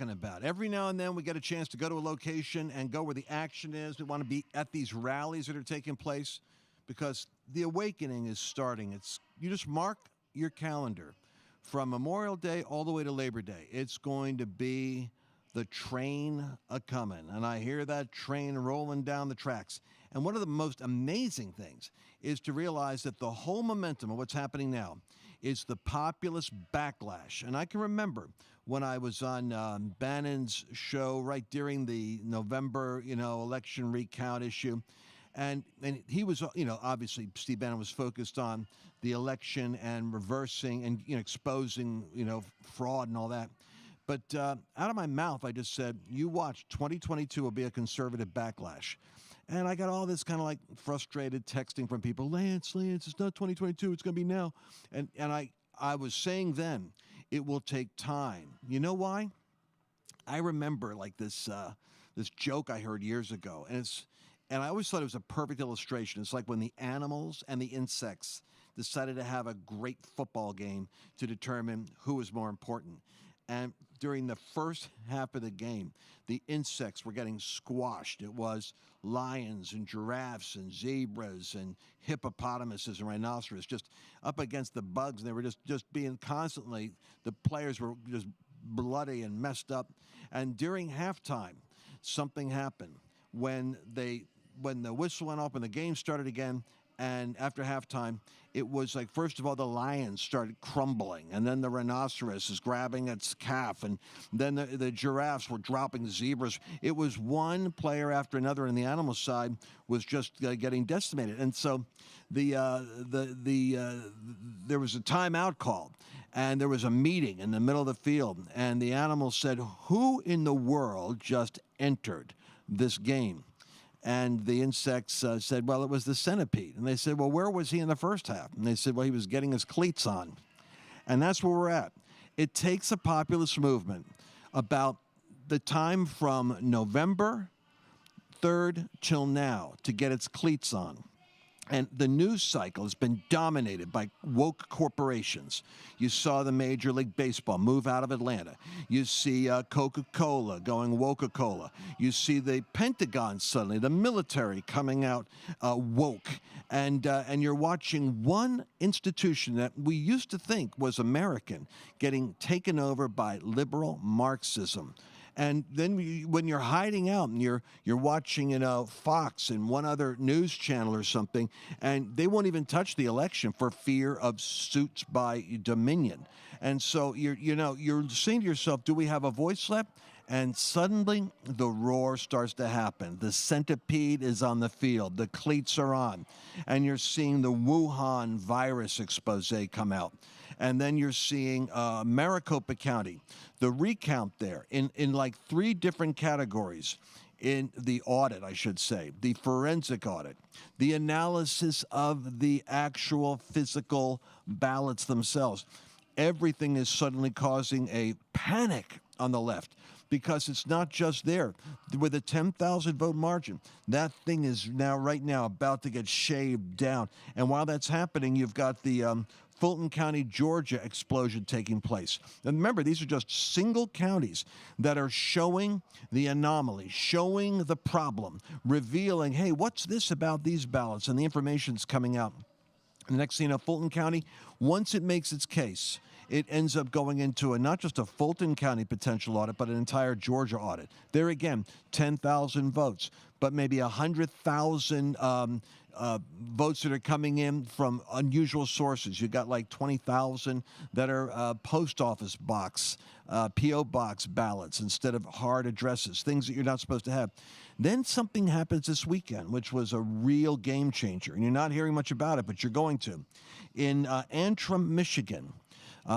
About. Every now and then we get a chance to go to a location and go where the action is. We want to be at these rallies that are taking place because the awakening is starting. You just mark your calendar from Memorial Day all the way to Labor Day. It's going to be the train a-coming, and I hear that train rolling down the tracks. And one of the most amazing things is to realize that the whole momentum of what's happening now is the populist backlash. And I can remember when I was on Bannon's show right during the November, election recount issue. And he was, obviously Steve Bannon was focused on the election and reversing and, exposing, fraud and all that. But out of my mouth, I just said, you watch, 2022 will be a conservative backlash. And I got all this kind of like frustrated texting from people, Lance, it's not 2022, it's going to be now. And I was saying then, it will take time. You know why? I remember like this joke I heard years ago, and I always thought it was a perfect illustration. It's like when the animals and the insects decided to have a great football game to determine who was more important. And during the first half of the game, the insects were getting squashed. It was lions and giraffes and zebras and hippopotamuses and rhinoceros just up against the bugs. And they were just being constantly, the players were just bloody and messed up. And during halftime, something happened. When the whistle went off and the game started again, and after halftime, it was like, first of all, the lions started crumbling, and then the rhinoceros is grabbing its calf, and then the giraffes were dropping the zebras. It was one player after another, and the animal side was just getting decimated. And so there was a timeout called, and there was a meeting in the middle of the field, and the animals said, who in the world just entered this game? And the insects said, well, it was the centipede. And they said, well, where was he in the first half? And they said, well, he was getting his cleats on. And that's where we're at. It takes a populist movement about the time from November 3rd till now to get its cleats on. And the news cycle has been dominated by woke corporations. You saw the Major League Baseball move out of Atlanta. You see Coca-Cola going Woca-Cola. You see the Pentagon suddenly, the military coming out woke. And you're watching one institution that we used to think was American getting taken over by liberal Marxism. And then when you're hiding out and you're watching, Fox and one other news channel or something, and they won't even touch the election for fear of suits by Dominion. And so you're saying to yourself, do we have a voice left? And suddenly the roar starts to happen. The centipede is on the field. The cleats are on. And you're seeing the Wuhan virus expose come out. And then you're seeing Maricopa County, the recount there in like 3 different categories in the audit, I should say, the forensic audit, the analysis of the actual physical ballots themselves. Everything is suddenly causing a panic on the left because it's not just there. With a 10,000 vote margin, that thing is right now about to get shaved down. And while that's happening, you've got the Fulton County, Georgia explosion taking place. And remember, these are just single counties that are showing the anomaly, showing the problem, revealing, hey, what's this about these ballots? And the information's coming out. And the next thing you know, Fulton County, once it makes its case, it ends up going into not just a Fulton County potential audit, but an entire Georgia audit. There again, 10,000 votes, but maybe 100,000 votes that are coming in from unusual sources. You've got like 20,000 that are post office box, P.O. box ballots instead of hard addresses, things that you're not supposed to have. Then something happens this weekend, which was a real game changer. And you're not hearing much about it, but you're going to. In Antrim, Michigan,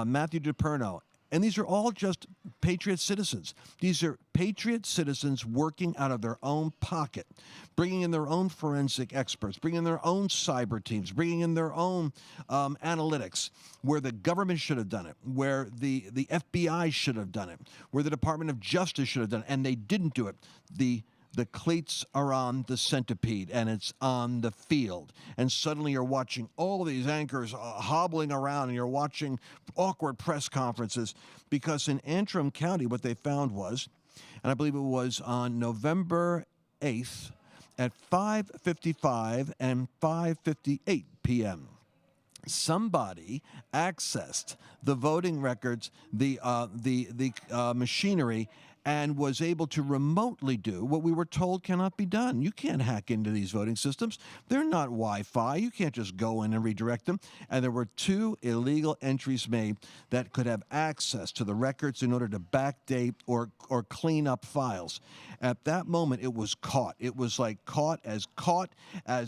Matthew DePerno, and these are all just patriot citizens. These are patriot citizens working out of their own pocket, bringing in their own forensic experts, bringing in their own cyber teams, bringing in their own analytics, where the government should have done it, where the FBI should have done it, where the Department of Justice should have done it, and they didn't do it. The the cleats are on the centipede and it's on the field. And suddenly you're watching all these anchors hobbling around, and you're watching awkward press conferences, because in Antrim County what they found was, and I believe it was on November 8th at 5:55 and 5:58 p.m., somebody accessed the voting records, the machinery, and was able to remotely do what we were told cannot be done. You can't hack into these voting systems. They're not Wi-Fi. You can't just go in and redirect them. And there were 2 illegal entries made that could have access to the records in order to backdate or clean up files. At that moment, it was caught. It was like caught as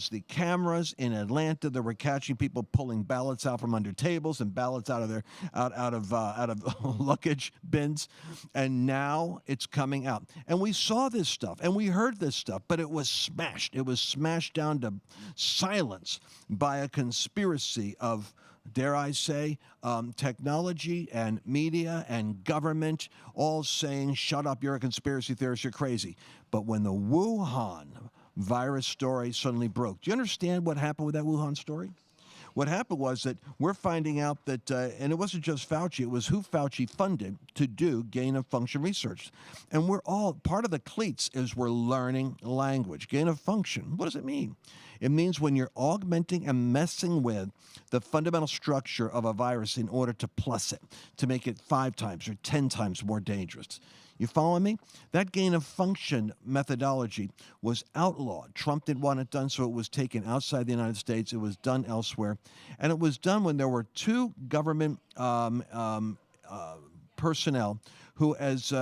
the cameras in Atlanta that were catching people pulling ballots out from under tables and ballots out of luggage bins. And now it's coming out. And we saw this stuff and we heard this stuff, but it was smashed. It was smashed down to silence by a conspiracy of, dare I say, technology and media and government all saying, shut up, you're a conspiracy theorist, you're crazy. But when the Wuhan virus story suddenly broke, do you understand what happened with that Wuhan story? What happened was that we're finding out that, and it wasn't just Fauci, it was who Fauci funded to do gain-of-function research. And we're all, part of the cleats is we're learning language. Gain-of-function, what does it mean? It means when you're augmenting and messing with the fundamental structure of a virus in order to plus it, to make it 5 times or 10 times more dangerous. You follow me? That gain-of-function methodology was outlawed. Trump didn't want it done, so it was taken outside the United States. It was done elsewhere. And it was done when there were 2 government personnel who, as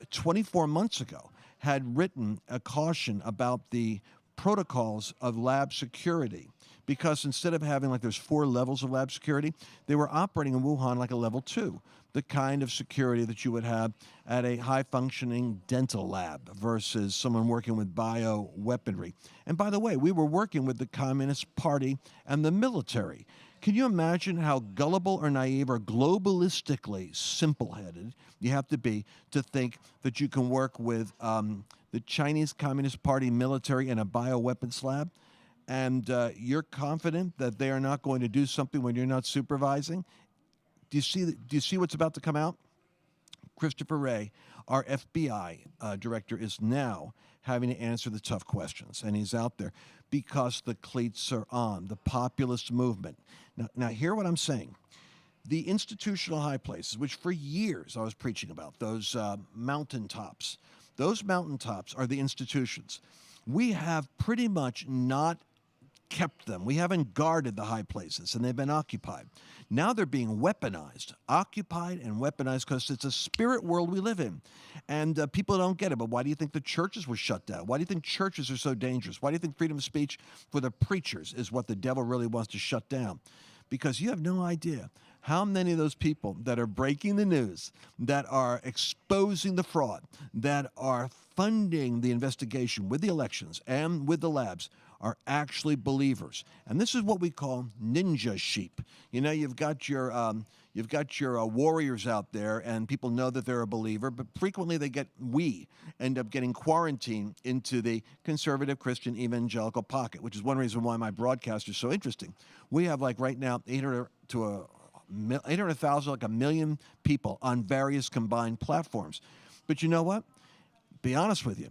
24 months ago, had written a caution about the protocols of lab security. Because instead of having, like, there's 4 levels of lab security, they were operating in Wuhan like a level 2, the kind of security that you would have at a high-functioning dental lab versus someone working with bioweaponry. And by the way, we were working with the Communist Party and the military. Can you imagine how gullible or naive or globalistically simple-headed you have to be to think that you can work with the Chinese Communist Party military in a bioweapons lab? And you're confident that they are not going to do something when you're not supervising? Do you see what's about to come out? Christopher Wray, our FBI director, is now having to answer the tough questions, and he's out there because the cleats are on, the populist movement. Now hear what I'm saying. The institutional high places, which for years I was preaching about, those mountaintops, those mountaintops are the institutions. We have pretty much not kept them. We haven't guarded the high places, and they've been occupied. Now they're being weaponized, occupied and weaponized, because it's a spirit world we live in. And people don't get it. But why do you think the churches were shut down? Why do you think churches are so dangerous? Why do you think freedom of speech for the preachers is what the devil really wants to shut down? Because you have no idea how many of those people that are breaking the news, that are exposing the fraud, that are funding the investigation with the elections and with the labs, are actually believers. And this is what we call ninja sheep. You know, you've got your warriors out there, and people know that they're a believer, but frequently we end up getting quarantined into the conservative Christian evangelical pocket, which is one reason why my broadcast is so interesting. We have, like, right now 800,000, like 1 million people on various combined platforms. But you know what? Be honest with you,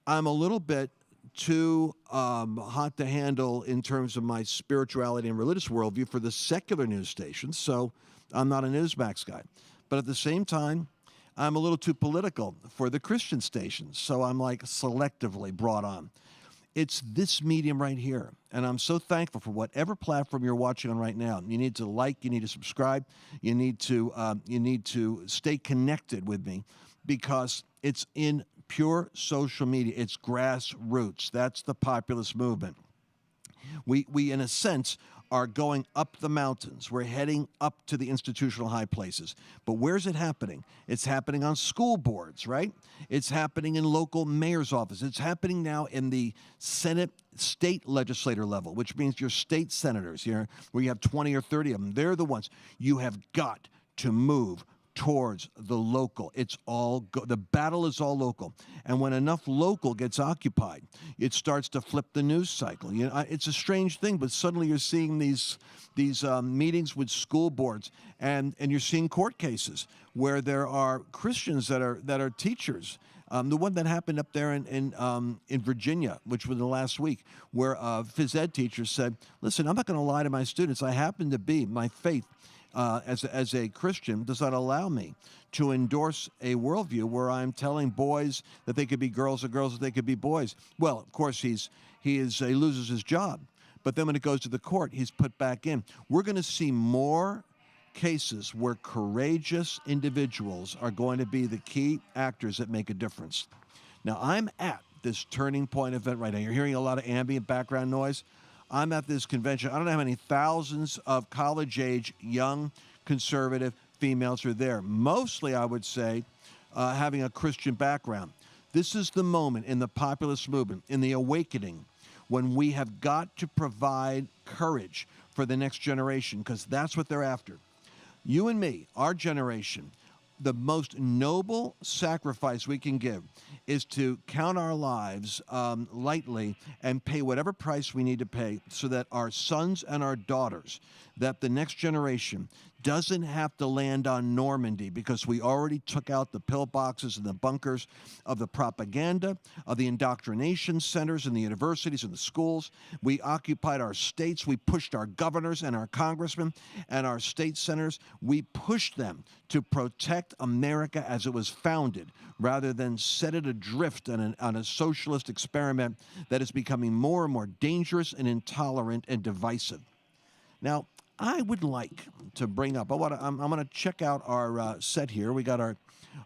I'm a little bit too hot to handle in terms of my spirituality and religious worldview for the secular news stations, so I'm not a Newsmax guy. But at the same time, I'm a little too political for the Christian stations, so I'm, like, selectively brought on. It's this medium right here, and I'm so thankful for whatever platform you're watching on right now. You need to like, you need to subscribe, you need to stay connected with me, because it's in pure social media. It's grassroots. That's the populist movement. We in a sense, are going up the mountains. We're heading up to the institutional high places. But where's it happening? It's happening on school boards, right? It's happening in local mayor's office. It's happening now in the Senate state legislator level, which means your state senators, where you have 20 or 30 of them. They're the ones. You have got to move towards the local. It's all the battle is all local, and when enough local gets occupied, it starts to flip the news cycle. It's a strange thing, but suddenly you're seeing these meetings with school boards, and you're seeing court cases where there are Christians that are teachers. The one that happened up there in Virginia, which was the last week, where a phys ed teacher said, "Listen, I'm not going to lie to my students. I happen to be my faith." As a Christian, does not allow me to endorse a worldview where I'm telling boys that they could be girls or girls that they could be boys. Well, of course, he loses his job, but then when it goes to the court, he's put back in. We're going to see more cases where courageous individuals are going to be the key actors that make a difference. Now, I'm at this turning point event right now. You're hearing a lot of ambient background noise. I'm at this convention. I don't know how many thousands of college-age, young, conservative females are there. Mostly, I would say, having a Christian background. This is the moment in the populist movement, in the awakening, when we have got to provide courage for the next generation, because that's what they're after. You and me, our generation, the most noble sacrifice we can give is to count our lives lightly and pay whatever price we need to pay so that our sons and our daughters, that the next generation doesn't have to land on Normandy because we already took out the pillboxes and the bunkers of the propaganda, of the indoctrination centers in the universities and the schools. We occupied our states. We pushed our governors and our congressmen and our state senators. We pushed them to protect America as it was founded rather than set it adrift on a socialist experiment that is becoming more and more dangerous and intolerant and divisive. Now, I would like to bring up, I'm going to check out our set here. We got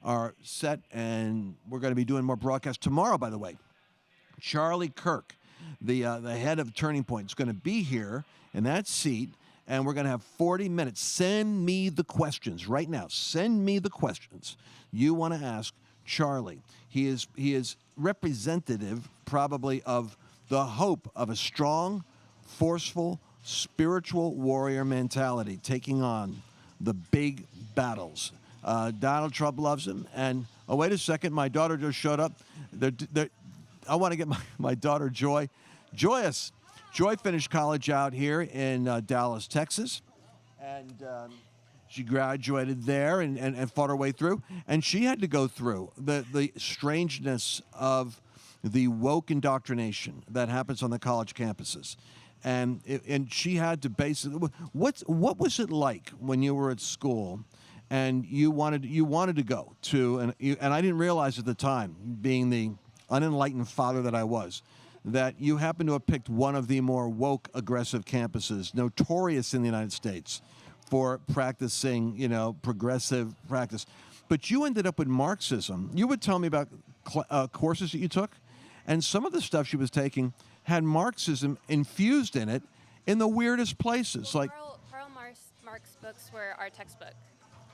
our set, and we're going to be doing more broadcasts tomorrow, by the way. Charlie Kirk, the head of Turning Point, is going to be here in that seat, and we're going to have 40 minutes. Send me the questions right now. Send me the questions you want to ask Charlie. He is representative, probably, of the hope of a strong, forceful, spiritual warrior mentality taking on the big battles. Donald Trump loves him. And, oh, wait a second, my daughter just showed up. I want to get my daughter, Joy. Joy finished college out here in Dallas, Texas. And she graduated there and fought her way through. And she had to go through the strangeness of the woke indoctrination that happens on the college campuses. And she had to basically, what was it like when you were at school and you wanted to go to, and I didn't realize at the time, being the unenlightened father that I was, that you happened to have picked one of the more woke, aggressive campuses, notorious in the United States for practicing, progressive practice. But you ended up with Marxism. You would tell me about courses that you took, and some of the stuff she was taking had Marxism infused in it in the weirdest places. Well, Karl Marx books were our textbook.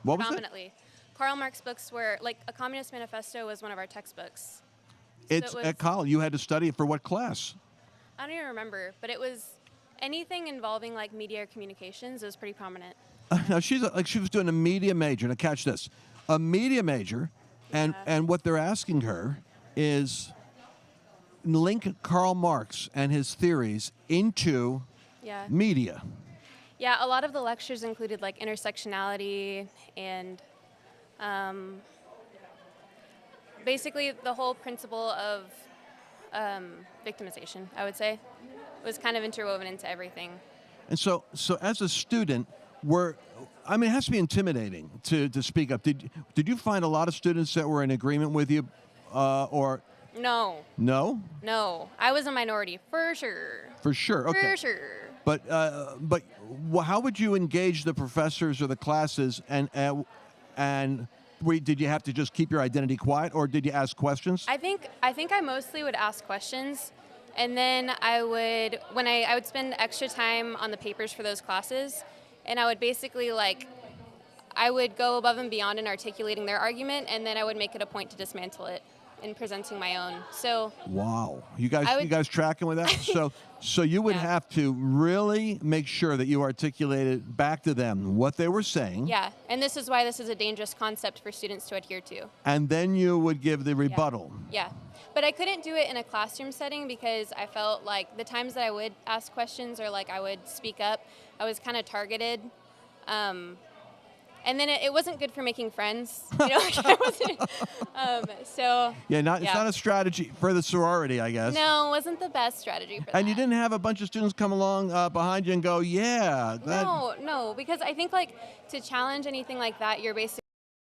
What was predominantly. Karl Marx books were, like, A Communist Manifesto was one of our textbooks. It's at college. You had to study it for what class? I don't even remember, but it was anything involving, like, media or communications. It was pretty prominent. Now, she was doing a media major. Now, catch this. A media major, and what they're asking her is link Karl Marx and his theories into media. Yeah, a lot of the lectures included, like, intersectionality and basically the whole principle of victimization, I would say, was kind of interwoven into everything. And so as a student, it has to be intimidating to speak up. Did you find a lot of students that were in agreement with you, or? No. No? No. I was a minority, for sure. For sure, okay. For sure. But how would you engage the professors or the classes, and did you have to just keep your identity quiet, or did you ask questions? I think I mostly would ask questions, and then I would spend extra time on the papers for those classes, and I would basically, I would go above and beyond in articulating their argument, and then I would make it a point to dismantle it in presenting my own. So wow, you guys tracking with that? So you would have to really make sure that you articulated back to them what they were saying. Yeah, and this is why this is a dangerous concept for students to adhere to. And then you would give the rebuttal. Yeah. But I couldn't do it in a classroom setting because I felt like the times that I would ask questions or like I would speak up, I was kind of targeted. And then it wasn't good for making friends. You know, like I wasn't. It's not a strategy for the sorority, I guess. No, it wasn't the best strategy for that. And you didn't have a bunch of students come along behind you and go, yeah. No, because I think like to challenge anything like that, you're basically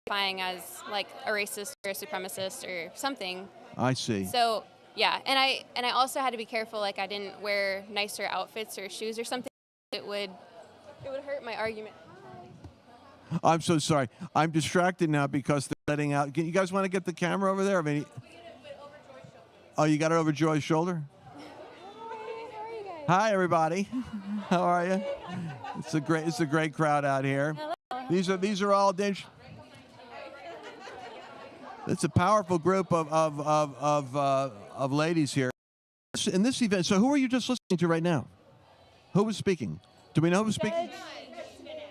identifying as like a racist or a supremacist or something. I see. So yeah, and I also had to be careful, like I didn't wear nicer outfits or shoes or something. It would hurt my argument. I'm so sorry. I'm distracted now because they're letting out. You guys want to get the camera over there? Oh, you got it over Joy's shoulder? Hi, everybody. How are you? It's a great crowd out here. Hello. These are all dangerous. It's a powerful group of ladies here in this event. So who are you just listening to right now? Who was speaking? Do we know who was speaking?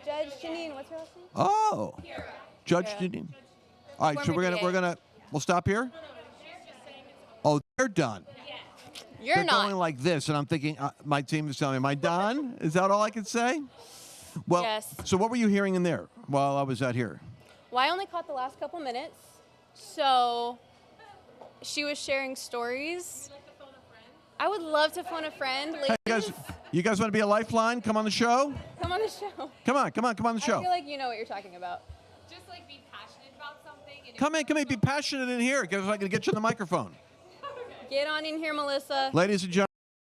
Judge Janine, what's her last name? Oh, Judge Janine. All right, so we'll stop here. Oh, they're done. They're not going like this, and I'm thinking, my team is telling me, am I done? Is that all I can say? Well, yes. So what were you hearing in there while I was out here? Well, I only caught the last couple minutes, so she was sharing stories. I would love to phone a friend. Hey, you guys want to be a lifeline? Come on the show. Come on the show. Come on the show. I feel like you know what you're talking about. Just like be passionate about something. And Come in, be passionate in here. If I can get you on the microphone. Get on in here, Melissa. Ladies and gentlemen,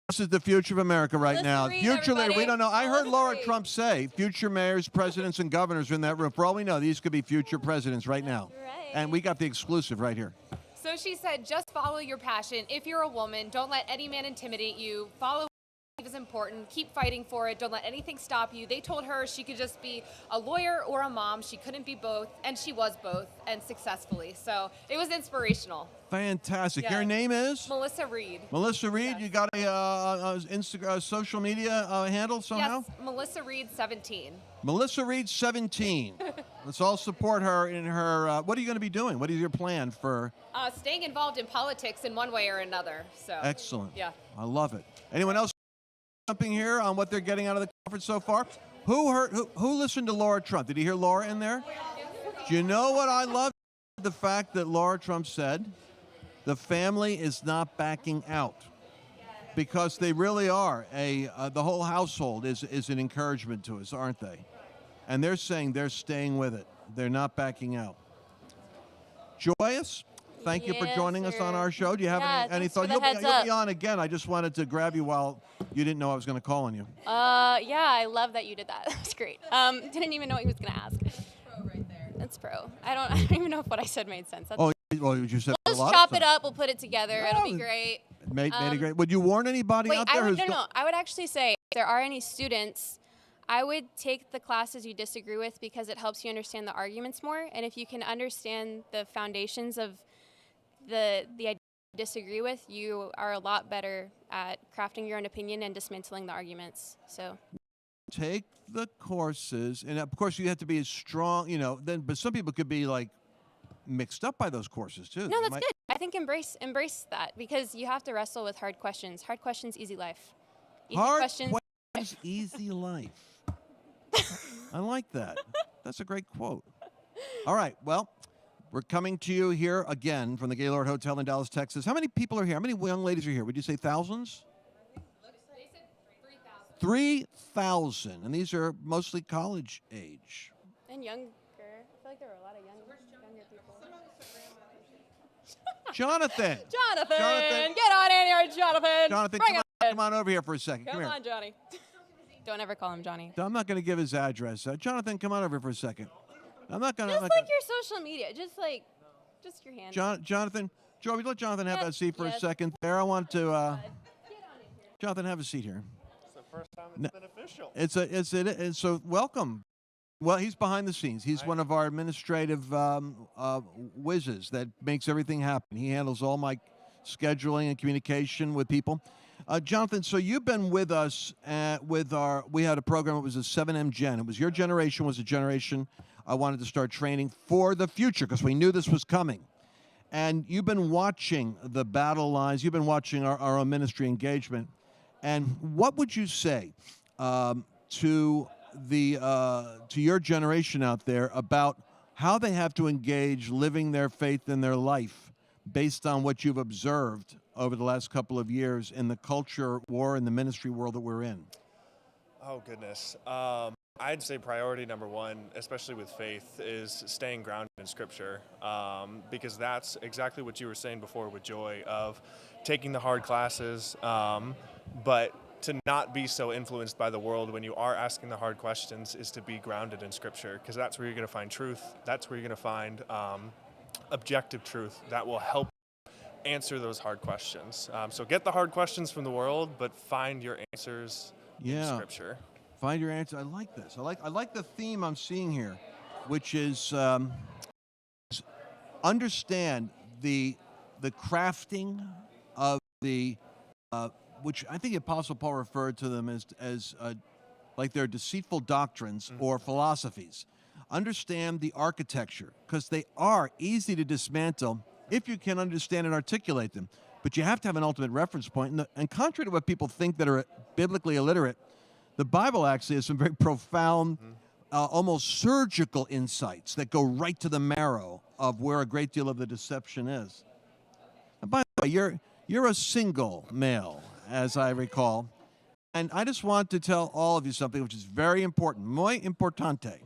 this is the future of America right Melissa now. Reed, Future leader, we don't know. I heard Melissa Laura Reed. Trump say future mayors, presidents, and governors are in that room. For all we know, these could be future presidents right now. Right. And we got the exclusive right here. So she said, just follow your passion. If you're a woman, don't let any man intimidate you. Follow what you believe is important. Keep fighting for it. Don't let anything stop you. They told her she could just be a lawyer or a mom. She couldn't be both, and she was both, and successfully. So it was inspirational. Fantastic. Yeah. Your name is? Melissa Reed. Melissa Reed. Yes. You got a Instagram, social media handle somehow? Yes, Melissa Reed 17. Melissa Reed 17. Let's all support her in her. What are you going to be doing? What is your plan for? Staying involved in politics in one way or another. So Excellent. Yeah. I love it. Anyone else jumping here on what they're getting out of the conference so far? Who listened to Laura Trump? Did you hear Laura in there? Do you know what I love? The fact that Laura Trump said the family is not backing out. Because they really are. The whole household is an encouragement to us, aren't they? And they're saying they're staying with it. They're not backing out. Joyous, thank you for joining us on our show. Do you have any thoughts? You'll be on again. I just wanted to grab you while you didn't know I was going to call on you. Yeah, I love that you did that. That was great. Didn't even know what he was going to ask. Pro right there. That's pro. I don't even know if what I said made sense. Well, you said We'll just chop it up. We'll put it together. It'll be great. Made it great. Would you warn anybody out there? I would actually say if there are any students, I would take the classes you disagree with because it helps you understand the arguments more. And if you can understand the foundations of the idea you disagree with, you are a lot better at crafting your own opinion and dismantling the arguments. So take the courses, and of course you have to be as strong, but some people could be like mixed up by those courses too. No, that's good. I think embrace that because you have to wrestle with hard questions. Hard questions, easy life. Questions, easy life. I like that. That's a great quote. All right, well, we're coming to you here again from the Gaylord Hotel in Dallas, Texas. How many people are here? How many young ladies are here? Would you say thousands? They said 3,000. 3,000, and these are mostly college age. And younger. I feel like there were a lot of younger people. Jonathan. Jonathan, get on in here, Jonathan. Jonathan, come on over here for a second. Come on, Johnny. Don't ever call him Johnny. I'm not going to give his address. Jonathan, come on over here for a second. I'm not going to. Just like your social media. Just your hand. Jonathan, Joey, let Jonathan have that seat for a second there. I want to. Jonathan, have a seat here. It's the first time it's been official. So welcome. Well, he's behind the scenes. He's one of our administrative whizzes that makes everything happen. He handles all my scheduling and communication with people. Jonathan, so you've been with us we had a program, it was a 7M Gen. It was your generation was a generation I wanted to start training for the future because we knew this was coming. And you've been watching the battle lines. You've been watching our own ministry engagement. And what would you say to your generation out there about how they have to engage living their faith in their life based on what you've observed over the last couple of years in the culture war and the ministry world that we're in? Oh, goodness. I'd say priority number one, especially with faith, is staying grounded in Scripture, because that's exactly what you were saying before with Joy, of taking the hard classes, but to not be so influenced by the world when you are asking the hard questions is to be grounded in Scripture, because that's where you're going to find truth. That's where you're going to find objective truth that will help answer those hard questions. So get the hard questions from the world, but find your answers in Scripture. Find your answer. I like this. I like the theme I'm seeing here, which is understand the crafting of the which I think the Apostle Paul referred to them as like their deceitful doctrines or philosophies. Understand the architecture, because they are easy to dismantle if you can understand and articulate them. But you have to have an ultimate reference point. And contrary to what people think that are biblically illiterate, the Bible actually has some very profound, almost surgical insights that go right to the marrow of where a great deal of the deception is. And by the way, you're a single male, as I recall. And I just want to tell all of you something which is very important, muy importante.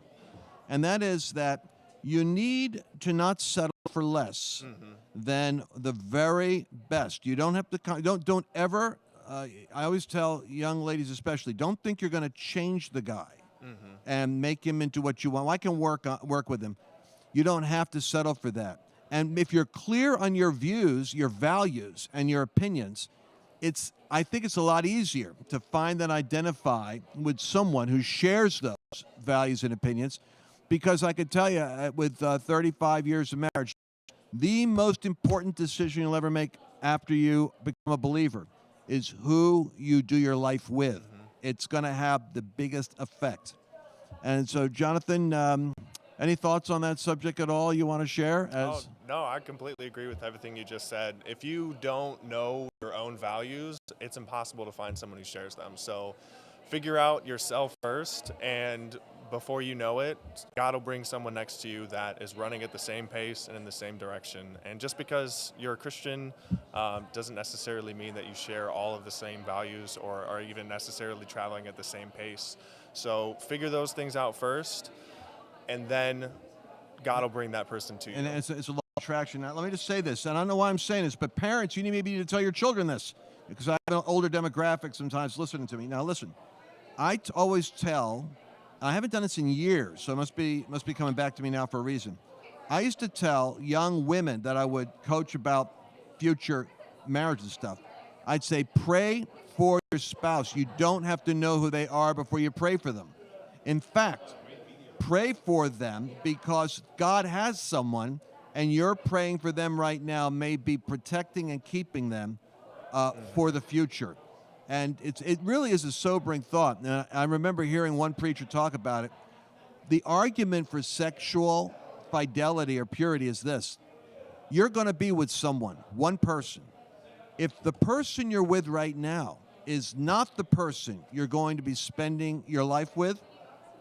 And that is that you need to not settle for less than the very best. You don't have to, don't ever, I always tell young ladies especially, don't think you're going to change the guy and make him into what you want. I can work with him. You don't have to settle for that. And if you're clear on your views, your values, and your opinions, I think it's a lot easier to find and identify with someone who shares those values and opinions, because I can tell you, with 35 years of marriage, the most important decision you'll ever make after you become a believer is who you do your life with. It's going to have the biggest effect. And so, Jonathan, any thoughts on that subject at all you want to share? No, I completely agree with everything you just said. If you don't know your own values, it's impossible to find someone who shares them. So figure out yourself first, and before you know it, God will bring someone next to you that is running at the same pace and in the same direction. And just because you're a Christian doesn't necessarily mean that you share all of the same values or are even necessarily traveling at the same pace. So figure those things out first, and then God will bring that person to you. And it's a law of attraction. Now, let me just say this, and I don't know why I'm saying this, but parents, you maybe need to tell your children this, because I have an older demographic sometimes listening to me. Now, listen, I always tell, I haven't done this in years, so it must be coming back to me now for a reason. I used to tell young women that I would coach about future marriage and stuff, I'd say, pray for your spouse. You don't have to know who they are before you pray for them. In fact, pray for them because God has someone, and you're praying for them right now may be protecting and keeping them for the future. And it really is a sobering thought. And I remember hearing one preacher talk about it. The argument for sexual fidelity or purity is this. You're going to be with someone, one person. If the person you're with right now is not the person you're going to be spending your life with,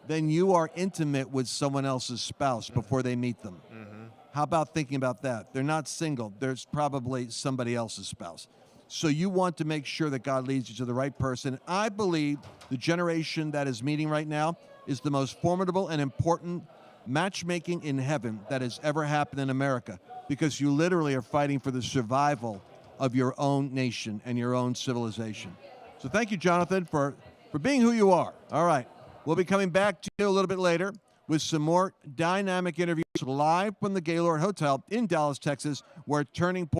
then you are intimate with someone else's spouse before they meet them. How about thinking about that? They're not single. There's probably somebody else's spouse. So you want to make sure that God leads you to the right person. I believe the generation that is meeting right now is the most formidable and important matchmaking in heaven that has ever happened in America, because you literally are fighting for the survival of your own nation and your own civilization. So thank you, Jonathan, for being who you are. All right. We'll be coming back to you a little bit later with some more dynamic interviews live from the Gaylord Hotel in Dallas, Texas, where Turning Point